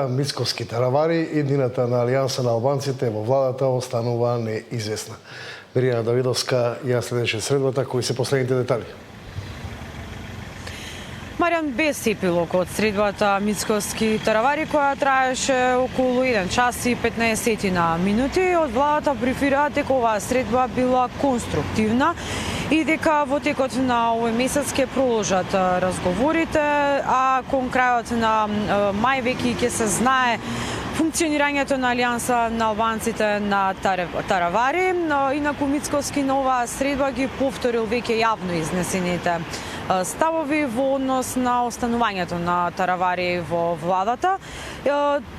Мицкоски Таравари, иднината на Алијанса на албанците во владата останува неизвестна. Мирина Давидовска ја следеше средбата, кои се последните детали. Маријан, без епилог од средбата Мицкоски Таравари, која траеше околу 1 час и 15 минути, од владата брифираат дека оваа средба била конструктивна и дека во текот на овој месец ќе продолжат разговорите, а кон крајот на мај веќе ќе се знае функционирањето на Алијанса на албанците на Таравари. Инаку Мицкоски на оваа средба ги повторил веќе јавно изнесените ставови во однос на останувањето на Таравари во владата.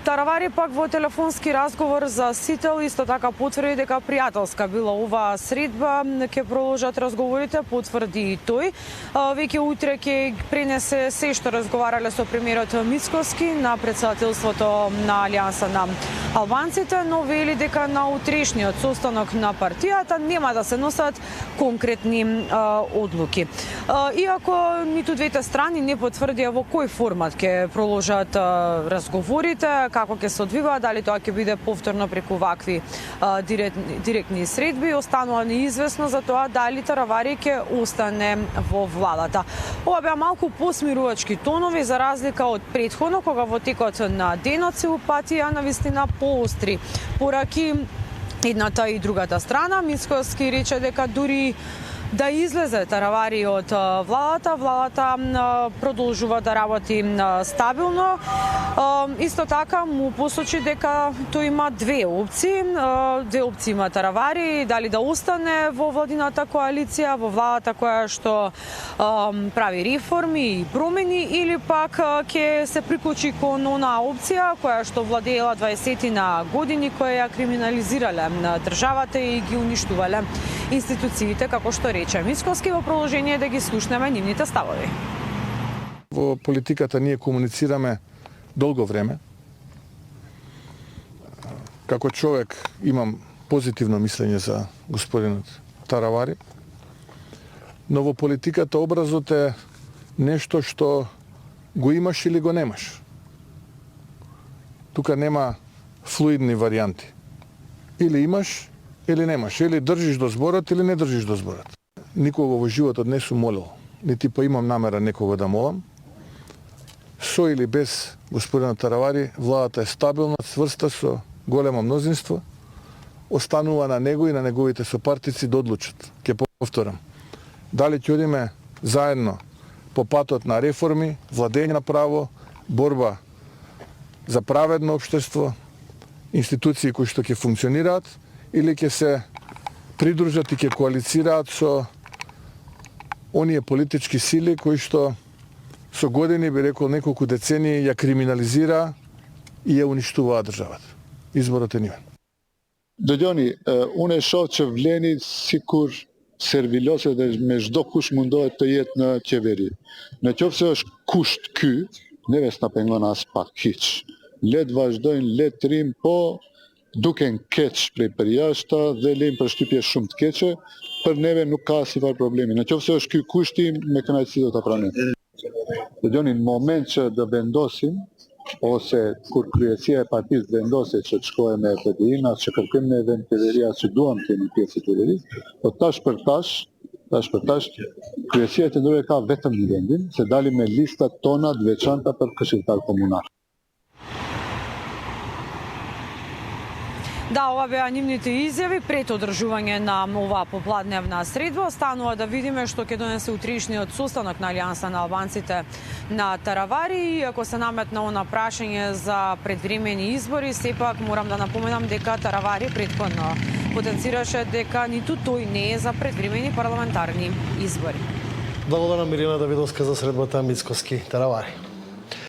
Таравари пак во телефонски разговор за Сител исто така потврди дека пријателска била оваа средба, ќе продолжат разговорите, потврди и тој. Веќе утре ќе пренесе се што разговарале со премиерот Мицкоски на претседателството на Алијанса на албанците, но вели дека на утрешниот состанок на партијата нема да се носат конкретни одлуки. Иако ниту двете страни не потврдија во кој формат ќе продолжат разговорите, како ќе се одвиваат, дали тоа ќе биде повторно преку вакви директни средби, останува неизвестно за тоа дали Таравари ќе остане во владата. Ова беа малку посмирувачки тонови за разлика од претходно, кога во текот на денот се упатија навистина поостри пораки едната и другата страна. Мицкоски рече дека дури да излезе Таравари од владата продолжува да работи стабилно. Исто така му посочи дека тој има две опции. Две опции има Таравари, дали да остане во владината коалиција, во владата која што прави реформи и промени, или пак ќе се приклучи кон онаа опција која што владеела 20 години, која ја криминализирале државата и ги уништувале институциите, како што рече Мицкоски, во продолжение да ги слушнеме нивните ставови. Во политиката ние комуницираме долго време. Како човек имам позитивно мислење за господинот Таравари, но во политиката образот е нешто што го имаш или го немаш. Тука нема флуидни варијанти. Или имаш, или немаш, или држиш до зборот, или не држиш до зборот. Никога во животот не сум молил, нити па имам намера некого да молам. Со или без господинот Таравари, владата е стабилна, цврста, со големо мнозинство. Останува на него и на неговите сопартици да одлучат. Ќе повторам. Дали ќе одиме заедно по патот на реформи, владење на право, борба за праведно општество, институции кои што ќе функционираат, или ќе се придружат и ќе коалицираат со оние политички сили кои што со години, би рекол неколку децении, ја криминализира и ја уништуваа државата. Изборот е нивен. Додјони, уне шов че влени сикур сервилосе да меѓу куш мундоhet të jetë në qeveri. Në qoftë se është kusht ky, neve s'na pengon as pak hiç. Le të vazhdojnë, le të rrim, po duken keq prej përjashta dhe lejmë përshtypje shumë të keqe, për neve nuk ka asnjëfar problemi. Në qoftë se është ky kushti, me kënaqësi do ta pranojmë. Dëgjoni, në moment që do vendosim, ose kur kryesia e partisë vendose që të shkojë me PDI-n, as që kërkojmë në event qeveria, as që duam të jemi pjesë e qeverisë, po tash për tash, kryesia e qendrore ka vetëm një vendin, se dalim me listat tona të veçanta për këshilltar komunar. Да, ова беа нивните изјави пред одржување на оваа попладневна средба. Останува да видиме што ќе донесе утрешниот состанок на Алијанса на албанците на Таравари. И ако се наметна она прашање за предвремени избори, сепак морам да напоменам дека Таравари претходно потенцираше дека ниту тој не е за предвремени парламентарни избори. Благодарам Мирина Давидовска за средбата Мицкоски Таравари.